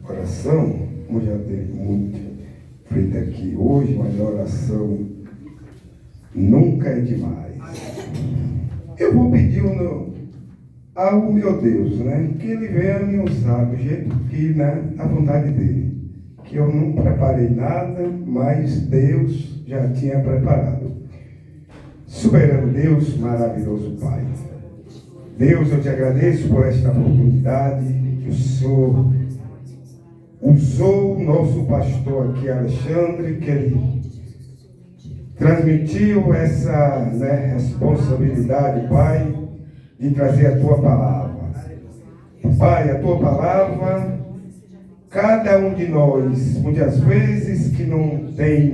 oração, como já teve muito feito aqui hoje, mas a oração nunca é demais. Eu vou pedir ao meu Deus, né, que Ele venha me usar do jeito que, né, a vontade dEle. Que eu não preparei nada, mas Deus já tinha preparado. Soberano Deus, maravilhoso Pai. Deus, eu te agradeço por esta oportunidade que o Senhor usou o nosso pastor aqui, Alexandre, que ele transmitiu essa, né, responsabilidade, Pai, de trazer a Tua palavra. Pai, a Tua palavra, cada um de nós, muitas vezes que não tem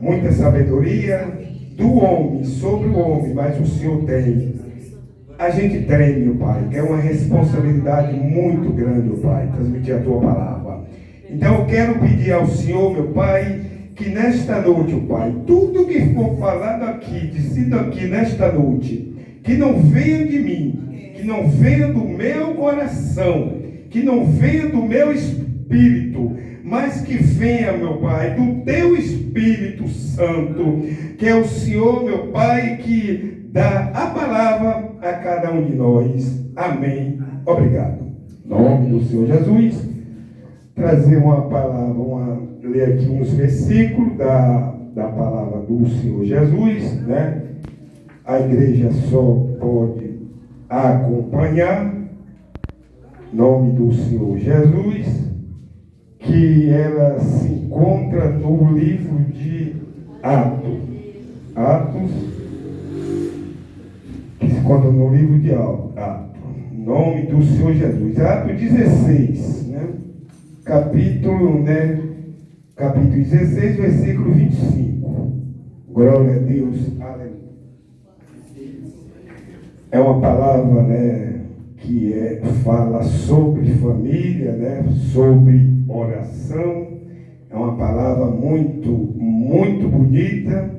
muita sabedoria do homem, sobre o homem, mas o Senhor tem. A gente tem, meu Pai, é uma responsabilidade muito grande, meu Pai, transmitir a Tua palavra. Então eu quero pedir ao Senhor, meu Pai, que nesta noite, meu Pai, tudo que for falado aqui, dito aqui nesta noite, que não venha de mim, que não venha do meu coração, que não venha do meu espírito, mas que venha, meu Pai, do Teu Espírito Santo, que é o Senhor, meu Pai, que dá a palavra a cada um de nós. Amém. Obrigado. Em nome do Senhor Jesus, trazer uma palavra, ler aqui uns versículos da palavra do Senhor Jesus, né? A igreja só pode acompanhar, em nome do Senhor Jesus, que ela se encontra no livro de Atos, que se encontra no livro de Atos, em nome do Senhor Jesus. Atos 16, né? Capítulo 16, versículo 25. Glória a Deus, aleluia. É uma palavra, né, que fala sobre família, né, sobre oração. É uma palavra muito, muito bonita,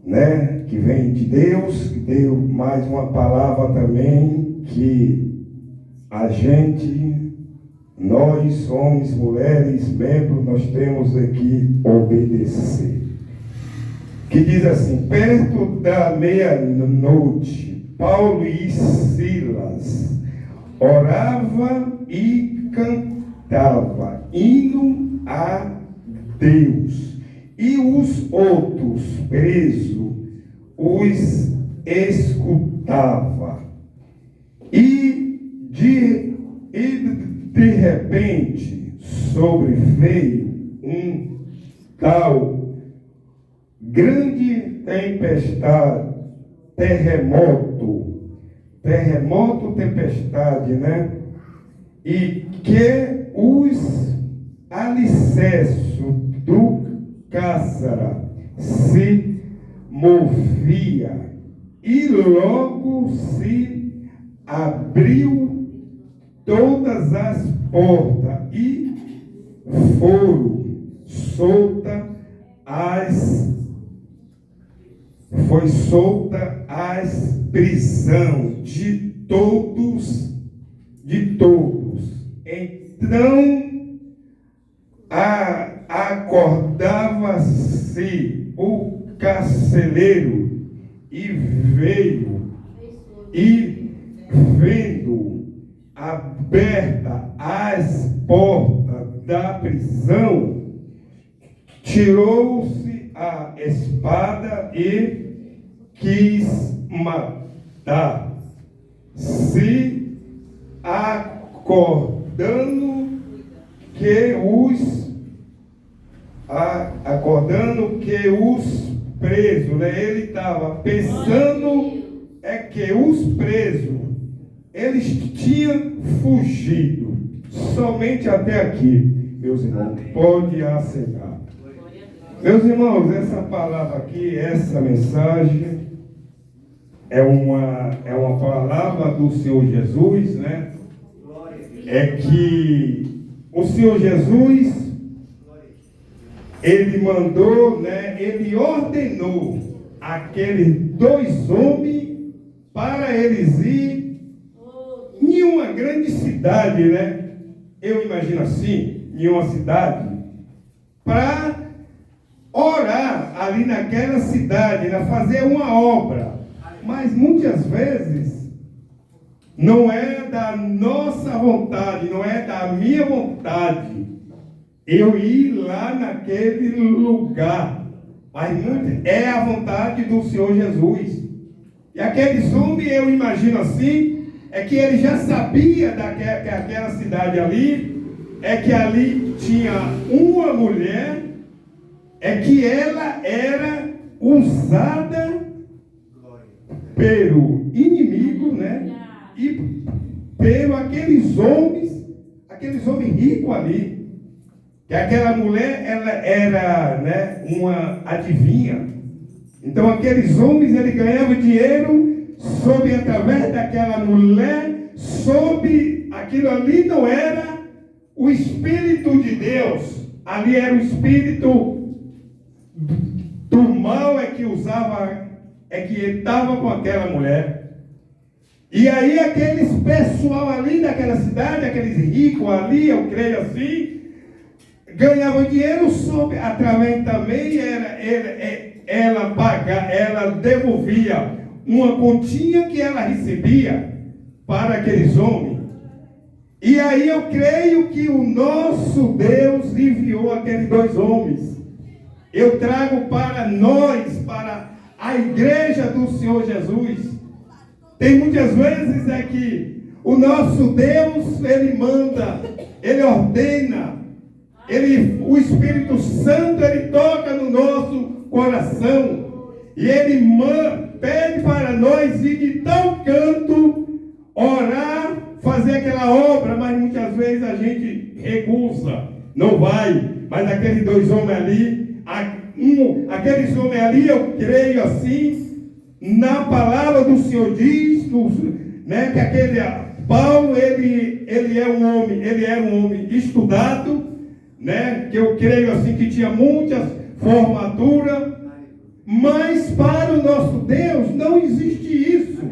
né, que vem de Deus, que deu mais uma palavra também que a gente, nós, homens, mulheres, membros, nós temos que obedecer. Que diz assim: perto da meia-noite, Paulo e Silas orava e cantava hino a Deus, e os outros presos os escutava. E de repente sobreveio um tal grande tempestade, tempestade, né? E que os alicerces do cárcere se movia, e logo se abriu todas as portas e foram solta as prisão de todos. Então acordava-se o carcereiro e veio, e vendo aberta as portas da prisão, tirou-se a espada e quis matar, se acordando que os presos, né? Ele estava pensando que os presos, eles tinham fugido. Somente até aqui, meus irmãos, pode acenar. Meus irmãos, essa palavra aqui, essa mensagem é uma palavra do Senhor Jesus, né? É que o Senhor Jesus, Ele mandou, né? Ele ordenou aqueles dois homens para eles ir em uma grande cidade, né? eu imagino assim, em uma cidade, para orar ali naquela cidade, fazer uma obra. Mas muitas vezes não é da nossa vontade, não é da minha vontade eu ir lá naquele lugar. Mas é a vontade do Senhor Jesus. E aquele homem, eu imagino assim, é que ele já sabia que aquela cidade ali, é que ali tinha uma mulher, é que ela era usada pelo inimigo, né? E pelo aqueles homens ricos ali. Que aquela mulher, ela era, né, uma adivinha. Então aqueles homens, ele ganhava dinheiro através daquela mulher, aquilo ali não era o Espírito de Deus, ali era o Espírito do mal que estava com aquela mulher. E aí aqueles pessoal ali daquela cidade, aqueles ricos ali, eu creio assim, ganhavam dinheiro através também, ela devolvia uma continha que ela recebia para aqueles homens. E aí eu creio que o nosso Deus enviou aqueles dois homens. Eu trago para nós, para a igreja do Senhor Jesus. Tem muitas vezes que o nosso Deus, ele manda, ele ordena, o Espírito Santo, ele toca no nosso coração. E ele pede para nós ir de tal canto, orar, fazer aquela obra, mas muitas vezes a gente recusa, não vai. Mas aqueles dois homens ali, eu creio assim, na palavra do Senhor diz, né, que aquele Paulo, ele era um homem estudado, né, que eu creio assim que tinha muitas formaturas, mas para o nosso Deus não existe isso.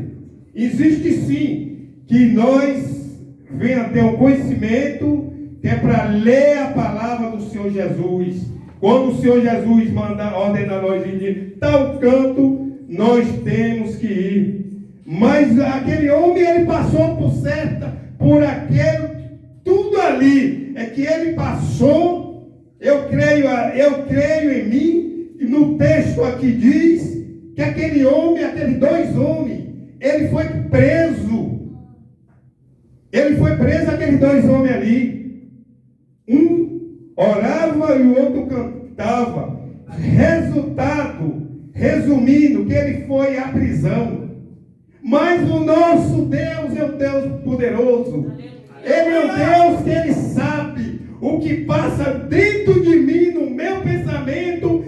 Existe sim que nós venhamos ter um conhecimento que é para ler a palavra do Senhor Jesus. Quando o Senhor Jesus ordena nós ir de tal canto, nós temos que ir. Mas aquele homem, ele passou por aquele, tudo ali, é que ele passou. Eu creio em mim, e no texto aqui diz que aqueles dois homens, ele foi preso. Ele foi preso, aqueles dois homens ali. Um orava e o outro cantava. Resultado, resumindo, que ele foi à prisão. Mas o nosso Deus é um Deus poderoso. Ele é um Deus que ele sabe o que passa dentro de mim, no meu pensamento,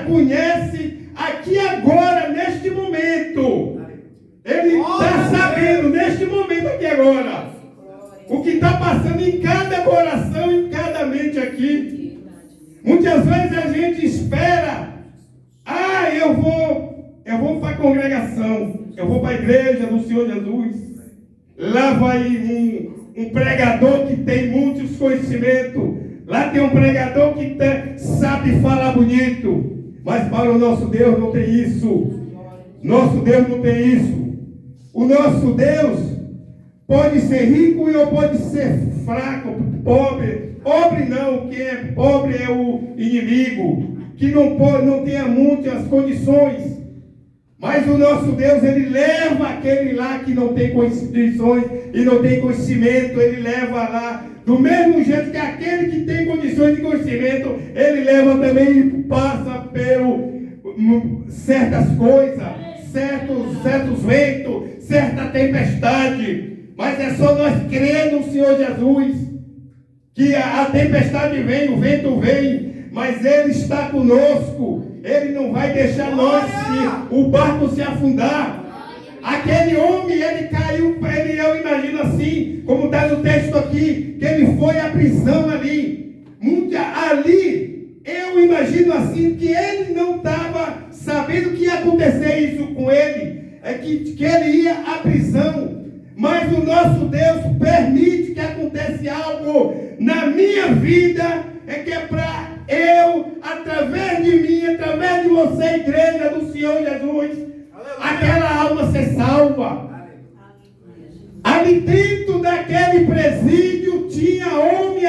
conhece aqui agora, neste momento. Ele está sabendo, neste momento aqui agora, o que está passando em cada coração, em cada mente aqui. Muitas vezes a gente espera, eu vou para a congregação, eu vou para a igreja do Senhor Jesus. Lá vai um pregador que tem muitos conhecimentos. Lá tem um pregador que sabe falar bonito. Mas para o nosso Deus não tem isso. Nosso Deus não tem isso. O nosso Deus pode ser rico ou pode ser fraco, pobre. Pobre não, quem é pobre é o inimigo, que não tenha muitas condições. Mas o nosso Deus, ele leva aquele lá que não tem condições e não tem conhecimento, ele leva lá, do mesmo jeito que aquele que tem condições de conhecimento, ele leva também e passa pelo certas coisas, certos ventos, certa tempestade. Mas é só nós crer no Senhor Jesus, que a tempestade vem, o vento vem, mas ele está conosco. Ele não vai deixar o barco se afundar. Aquele homem, ele caiu, eu imagino assim, como está no texto aqui, que ele foi à prisão ali. Ali, eu imagino assim, que ele não estava sabendo que ia acontecer isso com ele. É que ele ia à prisão. Mas o nosso Deus permite que aconteça algo na minha vida, é que é para eu, através de mim, através de você, igreja do Senhor Jesus, aquela alma ser salva. Ali dentro daquele presídio tinha homens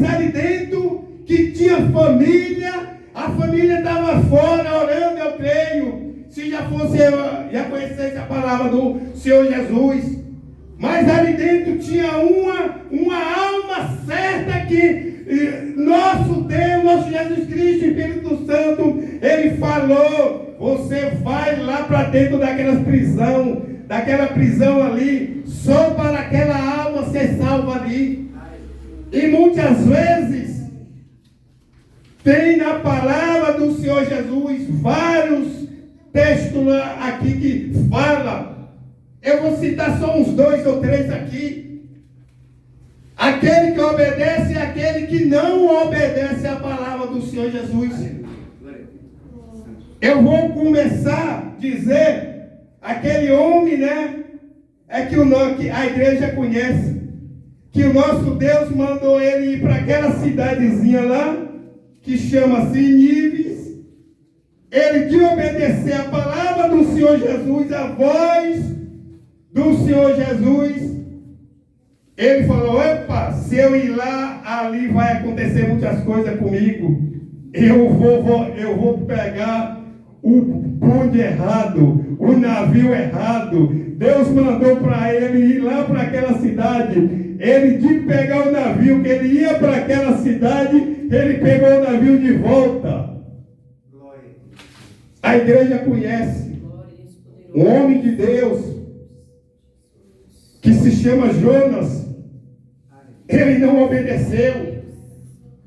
ali dentro que tinha família. A família estava fora orando, eu creio. Se já fosse eu, já conhecesse a palavra do Senhor Jesus. Mas ali dentro tinha uma alma certa que nosso Deus, nosso Jesus Cristo, Espírito Santo, Ele falou: você vai lá para dentro daquela prisão ali, só para aquela alma ser salva ali. E muitas vezes tem na palavra do Senhor Jesus vários textos aqui que fala. Eu vou citar só uns 2 ou 3 aqui. Aquele que obedece e aquele que não obedece à palavra do Senhor Jesus. Eu vou começar a dizer, aquele homem, né? É que a igreja conhece. Que o nosso Deus mandou ele ir para aquela cidadezinha lá, que chama-se Nínive. Ele de obedecer a palavra do Senhor Jesus, a voz do Senhor Jesus, ele falou: opa, se eu ir lá, ali vai acontecer muitas coisas comigo. Eu vou pegar o bonde errado, o navio errado. Deus mandou para ele ir lá para aquela cidade. Ele de pegar o navio, que ele ia para aquela cidade, ele pegou o navio de volta. A igreja conhece um homem de Deus que se chama Jonas. Ele não obedeceu.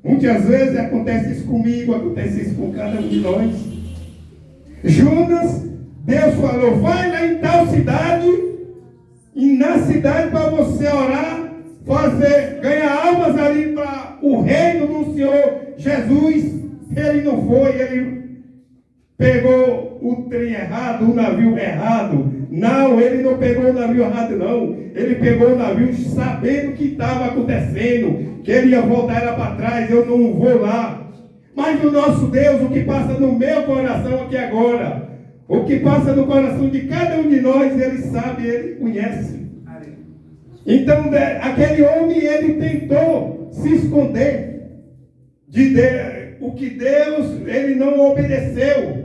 Muitas vezes acontece isso comigo, acontece isso com cada um de nós. Jonas, Deus falou: vai lá em tal cidade, e na cidade para você orar, ganhar almas ali para o reino do Senhor Jesus. Ele não foi, ele pegou o trem errado, o navio errado. Não, ele não pegou o navio errado, não. Ele pegou o navio sabendo o que estava acontecendo, que ele ia voltar para trás. Eu não vou lá. Mas o nosso Deus, o que passa no meu coração aqui agora, o que passa no coração de cada um de nós, Ele sabe, Ele conhece. Então, aquele homem, ele tentou se esconder de Deus, o que Deus, ele não obedeceu.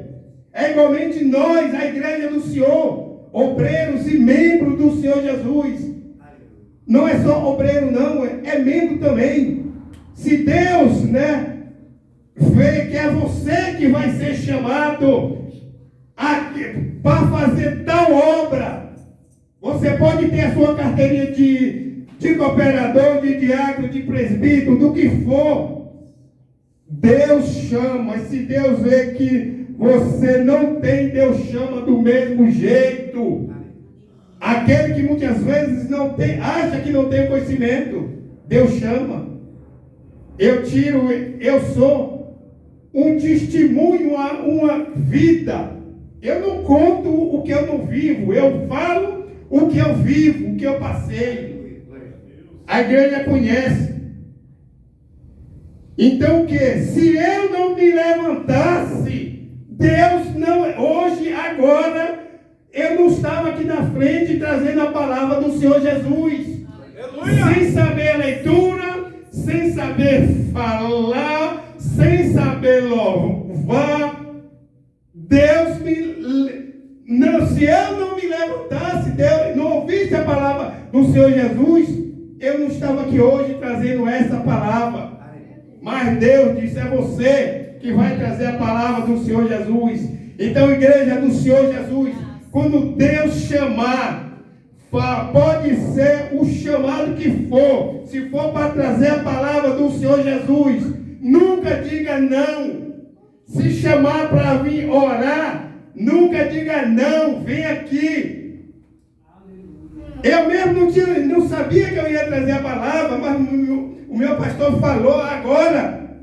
É igualmente nós, a igreja do Senhor, obreiros e membros do Senhor Jesus. Não é só obreiro, não, é membro também. Se Deus, né, vê que é você que vai ser chamado para fazer tal obra, você pode ter a sua carteirinha de cooperador, de diácono, de presbítero, do que for. Deus chama. E se Deus vê que você não tem, Deus chama do mesmo jeito. Aquele que muitas vezes não tem, acha que não tem conhecimento, Deus chama. Eu sou um testemunho, uma vida. Eu não conto o que eu não vivo, eu falo o que eu vivo, o que eu passei. A igreja conhece. Então o que? Se eu não me levantasse, Deus não, hoje, agora, eu não estava aqui na frente trazendo a palavra do Senhor Jesus. Aleluia. Sem saber a leitura, sem saber falar, sem saber louvar. Deus se eu não me levantasse, Deus não ouvisse a palavra do Senhor Jesus, eu não estava aqui hoje trazendo essa palavra. Mas Deus disse: é você que vai trazer a palavra do Senhor Jesus. Então, igreja do Senhor Jesus, quando Deus chamar, pode ser o chamado que for, se for para trazer a palavra do Senhor Jesus, nunca diga não. Se chamar para vir orar, nunca diga não, vem aqui. Eu mesmo não sabia que eu ia trazer a palavra, mas o meu pastor falou agora,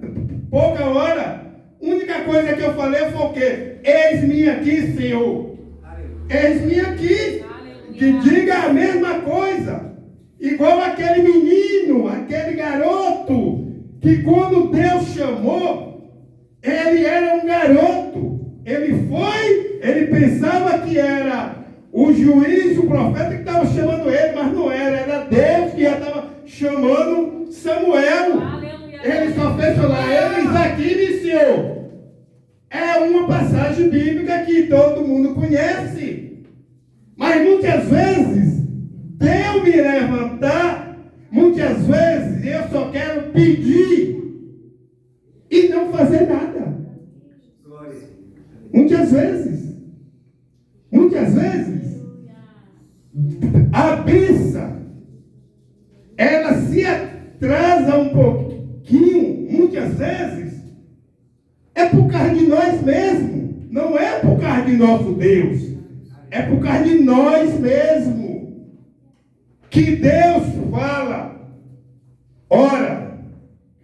pouca hora. A única coisa que eu falei foi o quê? Eis-me aqui, Senhor. Eis-me aqui. que diga a mesma coisa. Igual aquele menino, aquele garoto, que quando Deus chamou, ele era um garoto. Ele pensava que era o juiz, o profeta que estava chamando ele, mas não era Deus que já estava chamando Samuel. Aleluia. Ele só fez falar, eles aqui, meu Senhor. É uma passagem bíblica que todo mundo conhece. Mas muitas vezes, Deus me levantar, muitas vezes eu só quero pedir e não fazer nada. Muitas vezes, a bênção, ela se atrasa um pouquinho, muitas vezes, é por causa de nós mesmos, não é por causa de nosso Deus, é por causa de nós mesmos, que Deus fala, ora,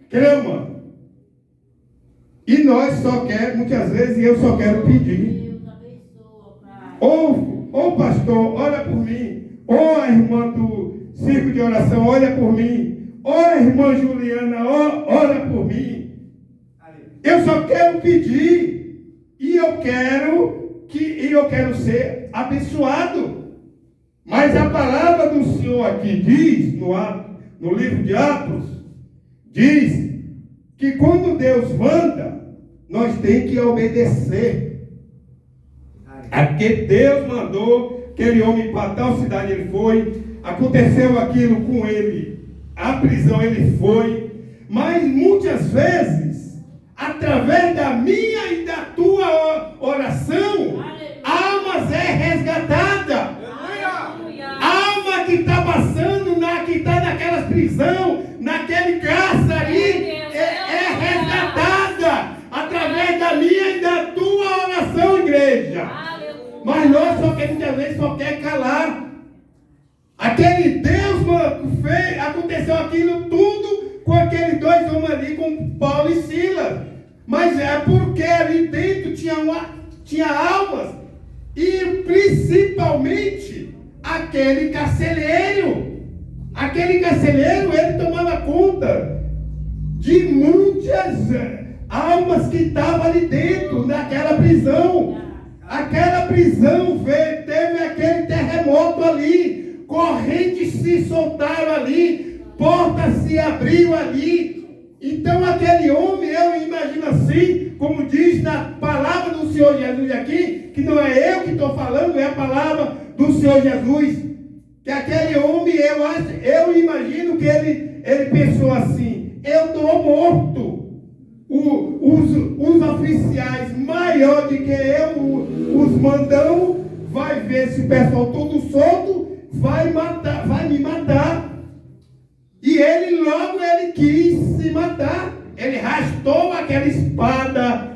clama, e nós só queremos, muitas vezes, eu só quero pedir. Ou pastor, ora por mim. Ou a irmã do círculo de oração, olha por mim. Ou a irmã Juliana, ora por mim. Eu só quero pedir. E eu quero ser abençoado. Mas a palavra do Senhor aqui diz, no livro de Atos, diz que quando Deus manda, nós temos que obedecer. Porque Deus mandou aquele homem para tal cidade, ele foi, aconteceu aquilo com ele, a prisão ele foi, mas muitas vezes, através da minha e da tua oração, almas é resgatada. Alma que está passando, que está naquela prisão, naquele cárcere ali, é resgatada através da minha e da tua oração, igreja. Mas nós muitas vezes só quer calar. Aquele Deus fez, aconteceu aquilo tudo com aqueles dois homens ali, com Paulo e Silas. Mas é porque ali dentro tinha almas. E principalmente aquele carcereiro. Aquele carcereiro, ele tomava conta de muitas almas que estavam ali dentro, naquela prisão. Aquela prisão teve aquele terremoto ali, correntes se soltaram ali, portas se abriu ali. Então aquele homem, eu imagino assim, como diz na palavra do Senhor Jesus aqui, que não é eu que estou falando, é a palavra do Senhor Jesus, que aquele homem, eu imagino que ele pensou assim, eu estou morto. Os oficiais maiores do que eu, os mandão, vai ver esse pessoal todo solto, vai me matar. E ele quis se matar. Ele rastou aquela espada,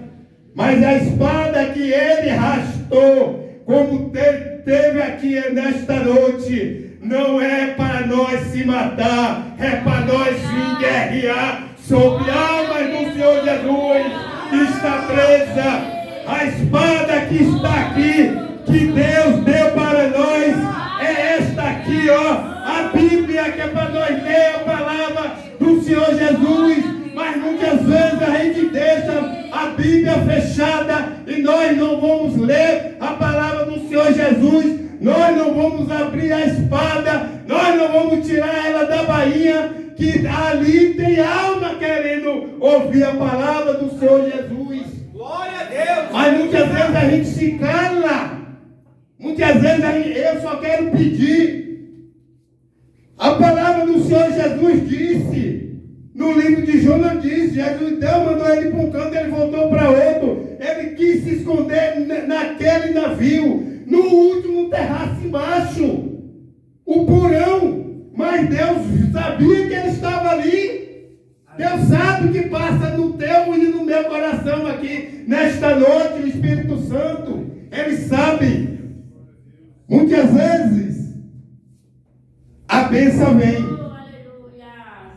mas a espada que ele rastou, como teve aqui nesta noite, não é para nós se matar, é para nós vir guerrear sobre almas do Senhor Jesus que está presa. A espada que está aqui, que Deus deu para nós, é esta aqui, a Bíblia, que é para nós ler a palavra do Senhor Jesus. Mas muitas vezes a gente deixa a Bíblia fechada e nós não vamos ler a palavra do Senhor Jesus. Nós não vamos abrir a espada, nós não vamos tirar ela da bainha, que ali tem alma querendo ouvir a palavra do Senhor Jesus. Glória a Deus! Mas muitas vezes a gente se cala. Muitas vezes eu só quero pedir. A palavra do Senhor Jesus disse, no livro de Jonas diz, Jesus mandou ele para um canto, ele voltou para outro. Ele quis se esconder naquele navio, no último terraço embaixo, o porão. Mas Deus sabia que ele estava ali. Deus sabe o que passa no teu e no meu coração aqui, nesta noite, o Espírito Santo. Ele sabe. Muitas vezes, a bênção vem.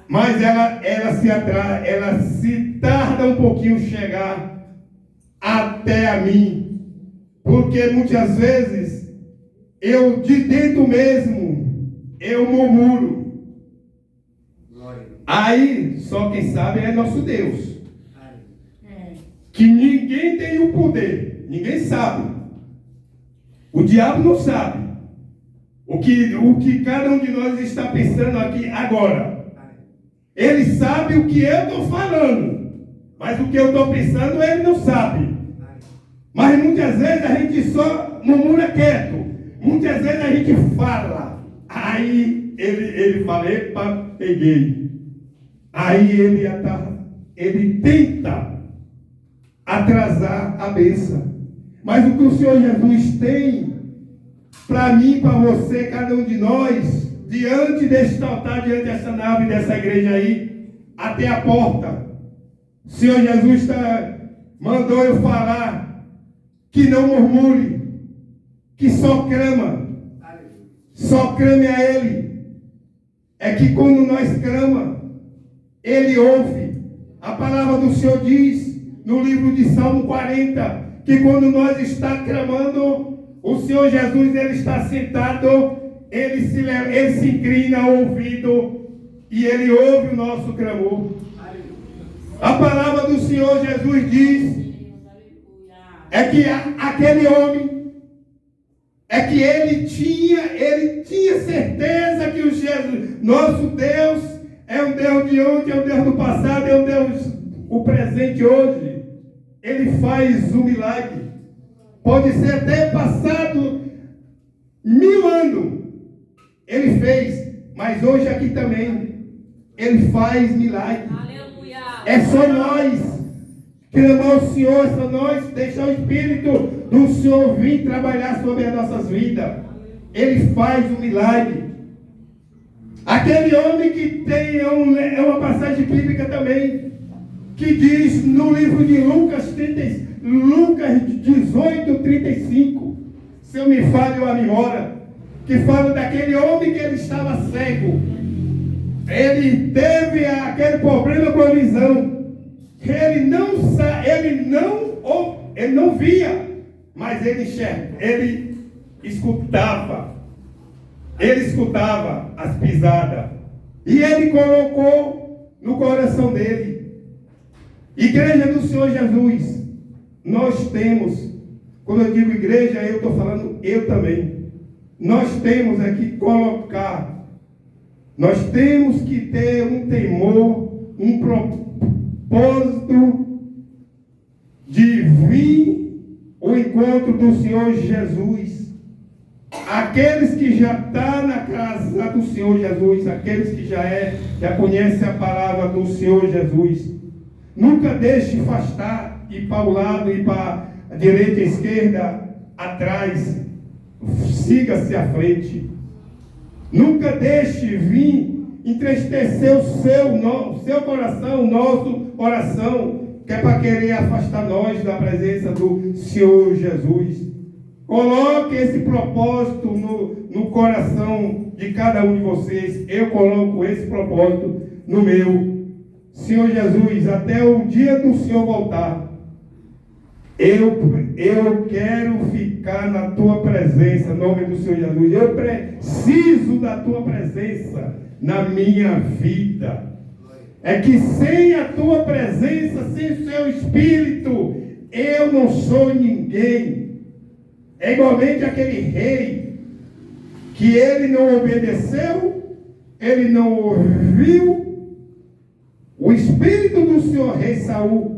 Mas ela se tarda um pouquinho chegar até a mim. Porque muitas vezes, eu de dentro mesmo, eu murmuro. Aí, só quem sabe é nosso Deus. Que ninguém tem o poder, ninguém sabe. O diabo não sabe o que cada um de nós está pensando aqui agora. Ele sabe o que eu estou falando, mas o que eu estou pensando ele não sabe. Mas muitas vezes a gente só murmura quieto, muitas vezes a gente fala, aí ele fala, epa, peguei. Aí ele tenta atrasar a bênção. Mas o que o Senhor Jesus tem para mim, para você, cada um de nós, diante deste altar, diante dessa nave, dessa igreja aí, até a porta, o Senhor Jesus mandou eu falar que não murmure, que só clame a Ele. É que quando nós clamamos, Ele ouve. A palavra do Senhor diz no livro de Salmo 40, que quando nós está clamando, o Senhor Jesus, Ele está sentado, Ele se inclina ao ouvido e Ele ouve o nosso clamor. A palavra do Senhor Jesus diz, é que aquele homem, é que ele tinha certeza que o Jesus, nosso Deus, é um Deus de ontem, é um Deus do passado, é um Deus o presente hoje. Ele faz um milagre. Pode ser até passado 1000 anos. Ele fez. Mas hoje aqui também. Ele faz milagre. Aleluia. É só nós clamar ao Senhor. É só nós deixar o Espírito do Senhor vir trabalhar sobre as nossas vidas. Ele faz um milagre. Aquele homem que tem uma passagem bíblica também, que diz no livro de Lucas 18:35, se eu me falho a memória, que fala daquele homem que ele estava cego. Ele teve aquele problema com a visão. Ele não via, mas ele escutava. Ele escutava as pisadas. E ele colocou no coração dele. Igreja do Senhor Jesus, nós temos, quando eu digo igreja, eu estou falando eu também. Nós temos aqui colocar, nós temos que ter um temor, um propósito de vir ao encontro do Senhor Jesus. Aqueles que já estão na casa do Senhor Jesus, aqueles que já conhecem a palavra do Senhor Jesus, nunca deixe afastar, ir para o lado, ir para a direita e a esquerda, atrás. Siga-se à frente. Nunca deixe vir entristecer o seu coração, o nosso coração, que é para querer afastar nós da presença do Senhor Jesus. Coloque esse propósito no coração de cada um de vocês. Eu coloco esse propósito no meu. Senhor Jesus, até o dia do Senhor voltar, eu quero ficar na tua presença, em nome do Senhor Jesus. Eu preciso da tua presença na minha vida. É que sem a tua presença, sem o seu Espírito, eu não sou ninguém. É igualmente aquele rei, que ele não obedeceu, ele não ouviu o Espírito do Senhor, rei Saul,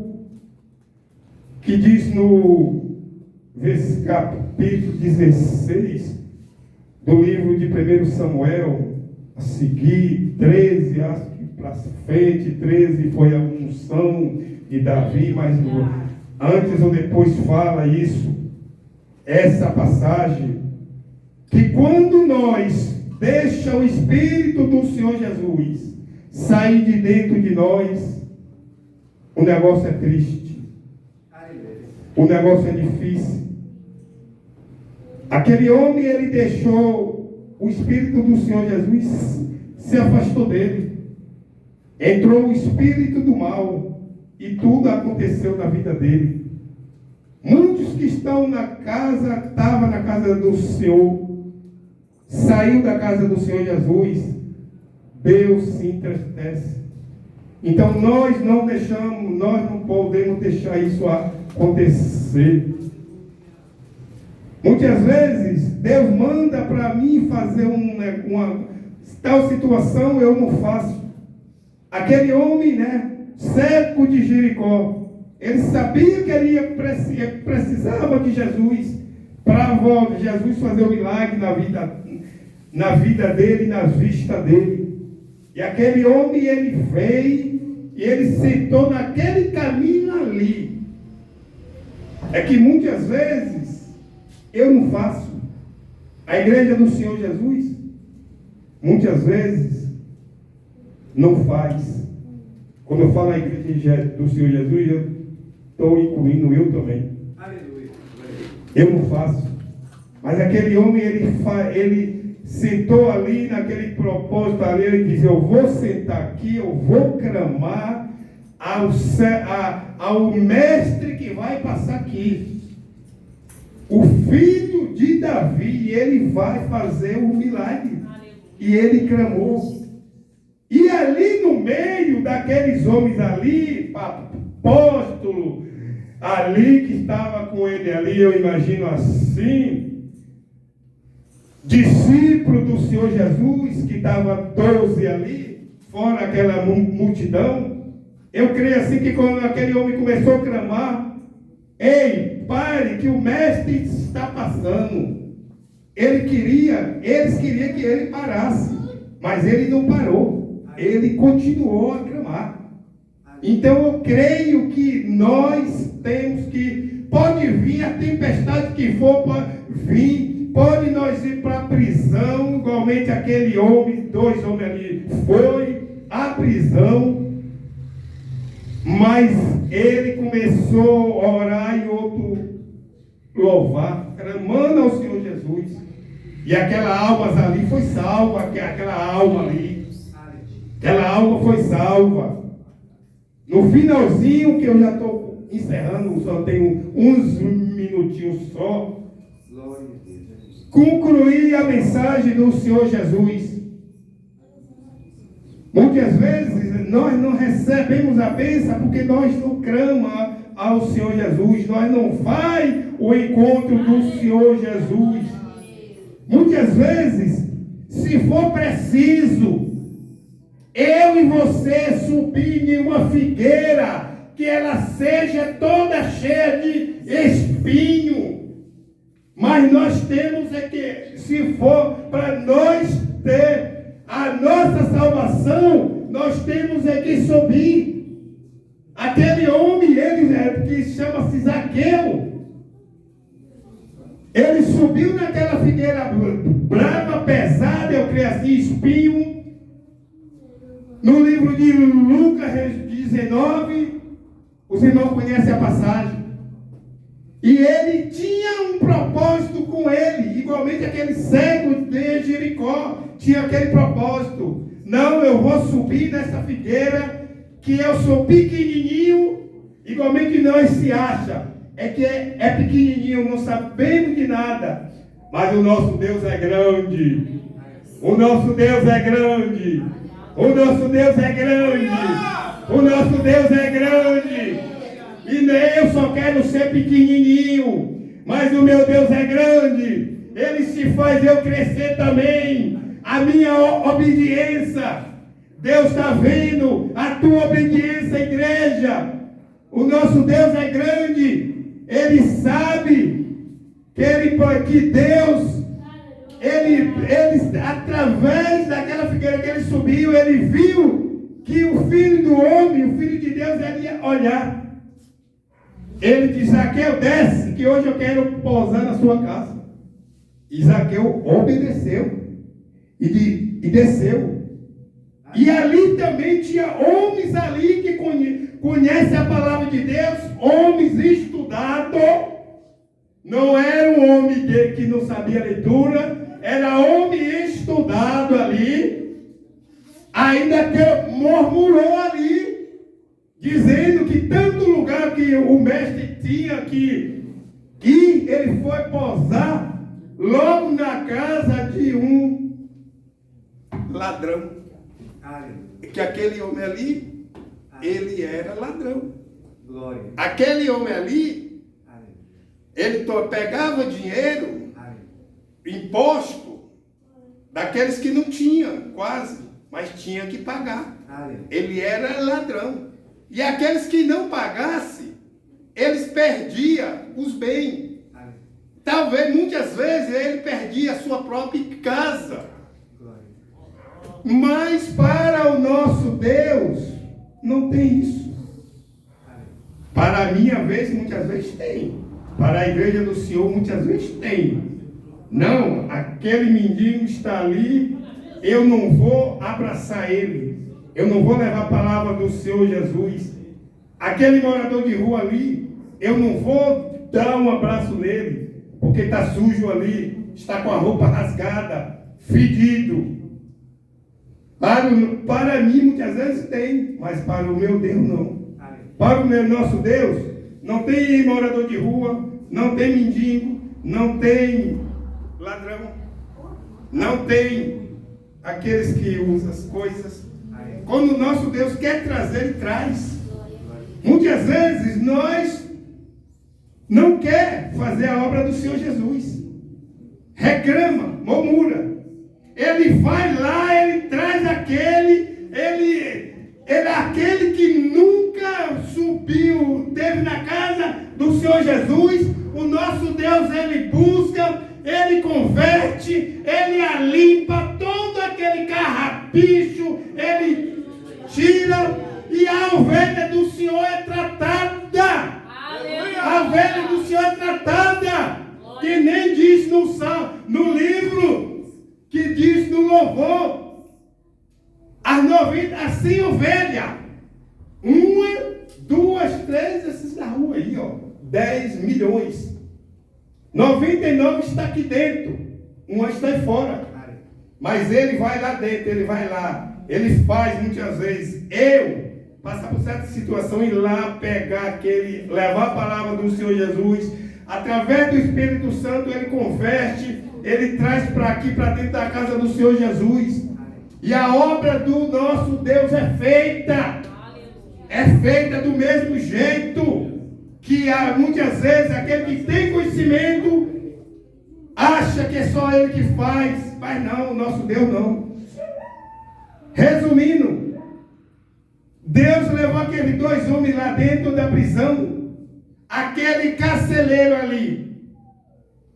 que diz no capítulo 16 do livro de 1 Samuel, a seguir, 13, acho que para frente, 13 foi a unção de Davi, mas antes ou depois fala isso, essa passagem, que quando nós deixa o Espírito do Senhor Jesus sair de dentro de nós, o negócio é triste, o negócio é difícil. Aquele homem, ele deixou o Espírito do Senhor Jesus, se afastou dele, entrou o espírito do mal, e tudo aconteceu na vida dele. Muitos que estão estavam na casa do Senhor, saiu da casa do Senhor Jesus, Deus se entristece. Então nós não podemos deixar isso acontecer. Muitas vezes Deus manda para mim fazer uma tal situação, eu não faço. Aquele homem, cego de Jericó, ele sabia que ele precisava de Jesus para Jesus fazer o milagre na vida dele, nas vistas dele. E aquele homem, ele veio e ele sentou naquele caminho ali. É que muitas vezes eu não faço. A igreja do Senhor Jesus, muitas vezes, não faz. Quando eu falo a igreja do Senhor Jesus, eu estou incluindo eu também. Aleluia. Eu não faço. Mas aquele homem, ele sentou ali naquele propósito ali, ele diz: eu vou sentar aqui, eu vou clamar ao mestre que vai passar aqui. O filho de Davi, ele vai fazer o milagre. E ele clamou. E ali no meio daqueles homens ali, apóstolo, ali que estava com ele ali, eu imagino assim, discípulo do Senhor Jesus, que estava 12 ali, fora aquela multidão. Eu creio assim que quando aquele homem começou a clamar: ei, pare, que o mestre está passando. Eles queriam que ele parasse, mas ele não parou. Ele continuou a clamar. Então eu creio que nós temos que, pode vir a tempestade que for para vir, pode nós ir para a prisão, igualmente aquele homem, 2 homens ali, foi à prisão, mas ele começou a orar e outro louvar, clamando ao Senhor Jesus. E aquela alma ali foi salva, aquela alma foi salva. No finalzinho, que eu já estou encerrando, só tenho uns minutinhos só, concluí a mensagem do Senhor Jesus. Muitas vezes nós não recebemos a bênção porque nós não clamamos ao Senhor Jesus, nós não vai ao encontro do Senhor Jesus. Muitas vezes, se for preciso, eu e você subir em uma figueira, que ela seja toda cheia de espinho, mas nós temos que, se for para nós ter a nossa salvação, nós temos que subir. Aquele homem, que chama-se Zaqueu, ele subiu naquela figueira brava, pesada, eu creio assim, espinho. No livro de Lucas 19, os irmãos conhecem a passagem. E ele tinha um propósito com ele, igualmente aquele cego de Jericó tinha aquele propósito. Não, eu vou subir nessa figueira, que eu sou pequenininho, igualmente nós se acha. É que é pequenininho, não sabemos de nada. Mas o nosso Deus é grande. O nosso Deus é grande. O nosso Deus é grande. O nosso Deus é grande. E eu só quero ser pequenininho. Mas o meu Deus é grande. Ele se faz eu crescer também. A minha obediência. Deus está vendo a tua obediência, igreja. O nosso Deus é grande. Ele sabe que Deus, ele, através daquela figueira que ele subiu, ele viu que o Filho do Homem, o Filho de Deus, ele ia olhar. Ele disse: Zaqueu, desce, que hoje eu quero pousar na sua casa. E Zaqueu obedeceu e desceu. E ali também tinha homens ali que conhecem a palavra de Deus, homens estudados. Não era um homem que não sabia leitura, era homem estudado ali, ainda que murmurou ali, dizendo que tanto lugar que o mestre tinha que ir, ele foi pousar logo na casa de um ladrão. Que aquele homem ali, ele era ladrão. Aquele homem ali, ele pegava dinheiro, imposto, daqueles que não tinham quase, mas tinha que pagar. Ele era ladrão. E aqueles que não pagassem, eles perdiam os bens. Talvez, muitas vezes, ele perdia a sua própria casa. Mas para o nosso Deus, não tem isso. Para a minha vez, muitas vezes tem. Para a igreja do Senhor, muitas vezes tem. Não, aquele mendigo está ali, eu não vou abraçar ele. Eu não vou levar a palavra do Senhor Jesus. Aquele morador de rua ali, eu não vou dar um abraço nele, porque está sujo ali, está com a roupa rasgada, fedido. Para mim, muitas vezes tem, mas para o meu Deus não. Para o nosso Deus, não tem morador de rua, não tem mendigo, não tem ladrão, não tem aqueles que usam as coisas. Quando o nosso Deus quer trazer, Ele traz. Muitas vezes nós não quer fazer a obra do Senhor Jesus. Reclama, murmura. Ele vai lá, ele traz aquele que nunca subiu, teve na casa do Senhor Jesus. O nosso Deus, ele busca, ele converte, ele alimpa todo aquele carrapicho, ele tira, e a ovelha do Senhor é tratada. Aleluia. A ovelha do Senhor é tratada. Que nem diz no livro, que diz no louvor, as 100 ovelhas, 1, 2, 3, esses da rua aí, 10 milhões. 99 está aqui dentro, uma está aí fora. Mas ele vai lá dentro, ele vai lá, ele faz muitas vezes. Passar por certa situação, ir lá pegar levar a palavra do Senhor Jesus, através do Espírito Santo, ele converte, ele traz para aqui, para dentro da casa do Senhor Jesus. E a obra do nosso Deus é feita do mesmo jeito, que muitas vezes aquele que tem conhecimento acha que é só ele que faz, mas não, o nosso Deus não. Resumindo, Deus levou aqueles 2 homens lá dentro da prisão. Aquele carcereiro ali,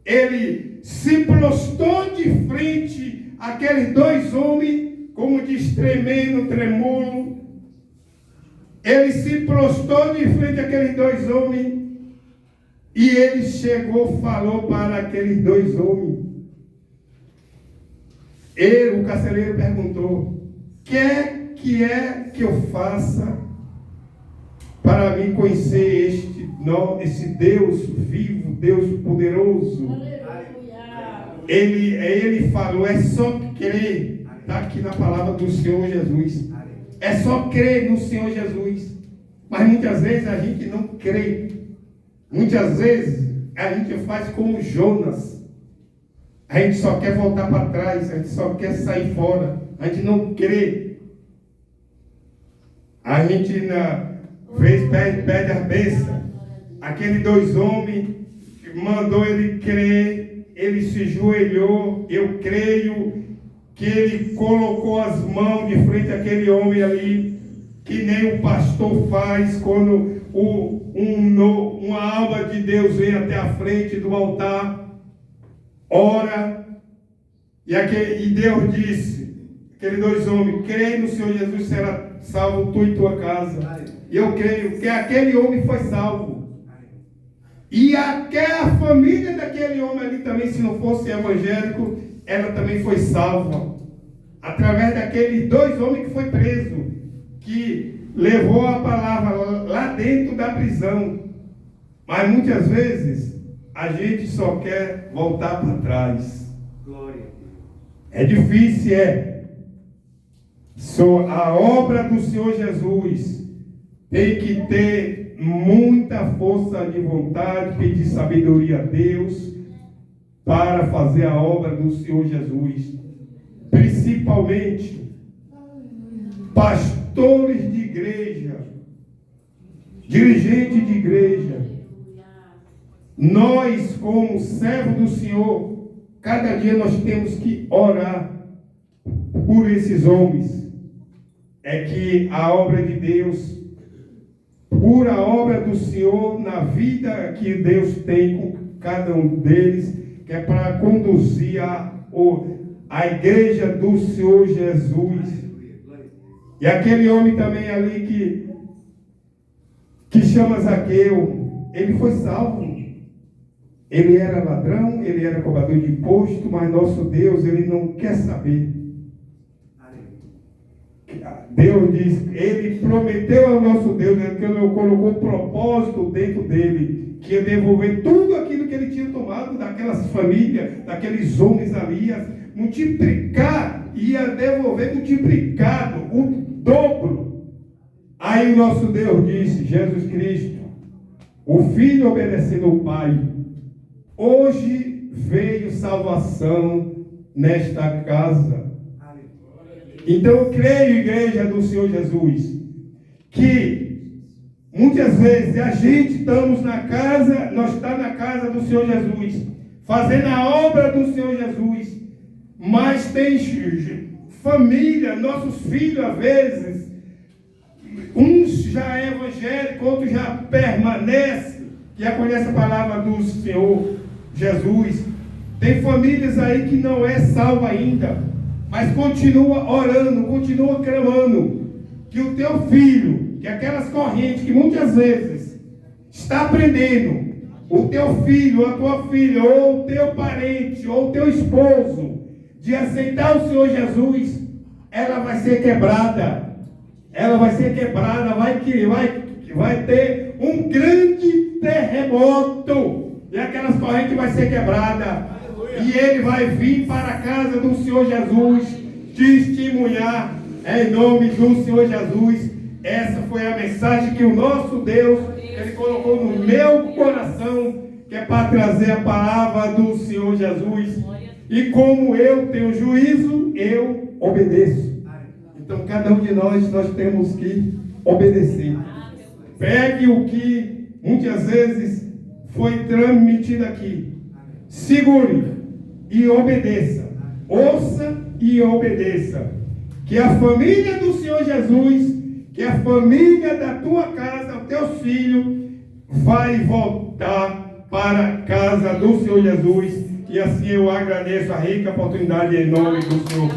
ele se prostrou de frente àqueles 2 homens, como diz, tremendo, tremolo. Ele se prostrou de frente àqueles 2 homens, e ele chegou, falou para aqueles 2 homens. O carcereiro perguntou: que é que eu faça para mim conhecer esse Deus vivo, Deus poderoso? Ele falou: é só crer. Está aqui na palavra do Senhor Jesus. É só crer no Senhor Jesus. Mas muitas vezes a gente não crê. Muitas vezes a gente faz como Jonas. A gente só quer voltar para trás, a gente só quer sair fora. A gente não crê. A gente pede a bênção. Aqueles 2 homens mandou ele crer, ele se joelhou. Eu creio que ele colocou as mãos de frente àquele homem ali, que nem o pastor faz quando uma alma de Deus vem até a frente do altar, ora, e Deus disse, aqueles 2 homens: creia no Senhor Jesus, será salvo tu e tua casa. E eu creio que aquele homem foi salvo. E aquela família daquele homem ali também, se não fosse evangélico, ela também foi salva. Através daqueles 2 homens que foi preso, que levou a palavra lá dentro da prisão. Mas muitas vezes a gente só quer voltar para trás. Glória. É difícil, a obra do Senhor Jesus tem que ter muita força de vontade, pedir sabedoria a Deus, para fazer a obra do Senhor Jesus. Principalmente pastores de igreja, dirigentes de igreja. Nós, como servos do Senhor, cada dia nós temos que orar por esses homens. É que a obra de Deus, por a obra do Senhor na vida que Deus tem com cada um deles, que é para conduzir a igreja do Senhor Jesus. E aquele homem também ali que chama Zaqueu, ele foi salvo. Ele era ladrão, ele era cobrador de imposto, mas nosso Deus, ele não quer saber. Deus diz, ele prometeu ao nosso Deus, que ele colocou um propósito dentro dele, que ia devolver tudo aquilo que ele tinha tomado daquelas famílias, daqueles homens ali, ia multiplicar, ia devolver multiplicado, o dobro. Aí o nosso Deus disse, Jesus Cristo, o Filho obedecendo ao Pai, hoje veio salvação nesta casa. Então eu creio, igreja do Senhor Jesus, que muitas vezes a gente estamos na casa, nós estamos na casa do Senhor Jesus, fazendo a obra do Senhor Jesus, mas tem família, nossos filhos às vezes, uns já é evangélico, outros já permanece, já conhece a palavra do Senhor Jesus. Tem famílias aí que não é salva ainda, mas continua orando, continua clamando, que o teu filho, que aquelas correntes que muitas vezes está aprendendo, o teu filho, a tua filha, ou o teu parente, ou o teu esposo, de aceitar o Senhor Jesus, ela vai ser quebrada. Ela vai ser quebrada, vai ter um grande terremoto, e aquelas correntes vai ser quebrada. E ele vai vir para a casa do Senhor Jesus, testemunhar em nome do Senhor Jesus. Essa foi a mensagem que o nosso Deus, ele colocou no meu coração, que é para trazer a palavra do Senhor Jesus. E como eu tenho juízo, eu obedeço. Então cada um de nós temos que obedecer. Pegue o que muitas vezes foi transmitido aqui, segure e obedeça. Ouça e obedeça. Que a família do Senhor Jesus, que a família da tua casa, o teu filho, vai voltar para a casa do Senhor Jesus. E assim eu agradeço a rica oportunidade em nome do Senhor.